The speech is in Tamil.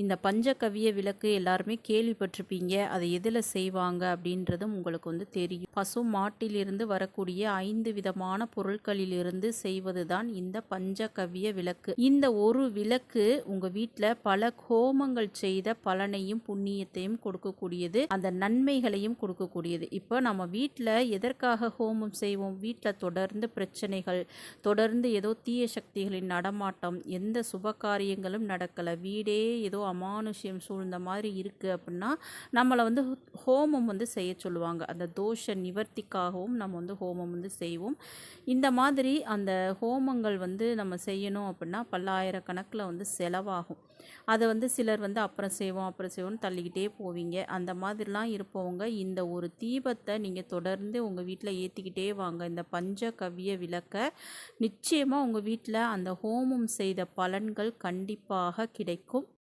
இந்த பஞ்சகவ்ய விளக்கு எல்லாருமே கேள்விப்பட்டிருப்பீங்க. அதை எதில் செய்வாங்க அப்படின்றதும் உங்களுக்கு தெரியும். பசு மாட்டிலிருந்து வரக்கூடிய 5 விதமான பொருட்களிலிருந்து செய்வது தான் இந்த பஞ்சகவ்ய விளக்கு. இந்த ஒரு விளக்கு உங்க வீட்டில் பல ஹோமங்கள் செய்த பலனையும் புண்ணியத்தையும் கொடுக்கக்கூடியது, அந்த நன்மைகளையும் கொடுக்கக்கூடியது. இப்போ நம்ம வீட்டில் எதற்காக ஹோமம் செய்வோம்? வீட்டில் தொடர்ந்து பிரச்சனைகள், தொடர்ந்து ஏதோ தீய சக்திகளின் நடமாட்டம், எந்த சுப காரியங்களும் நடக்கலை, வீடே ஏதோ அமானுஷ்யம் சூழ்ந்த மாதிரி இருக்குது அப்படின்னா நம்மளை ஹோமம் செய்ய சொல்லுவாங்க. அந்த தோஷ நிவர்த்திக்காகவும் நம்ம ஹோமம் செய்வோம். இந்த மாதிரி அந்த ஹோமங்கள் நம்ம செய்யணும் அப்படின்னா பல்லாயிரக்கணக்கில் செலவாகும். அதை சிலர் அப்புறம் செய்வோம்னு தள்ளிக்கிட்டே போவீங்க. அந்த மாதிரிலாம் இருப்பவங்க இந்த ஒரு தீபத்தை நீங்கள் தொடர்ந்து உங்கள் வீட்டில் ஏற்றிக்கிட்டே வாங்க. இந்த பஞ்சகவ்ய விளக்கை நிச்சயமாக உங்கள் வீட்டில் அந்த ஹோமம் செய்த பலன்கள் கண்டிப்பாக கிடைக்கும்.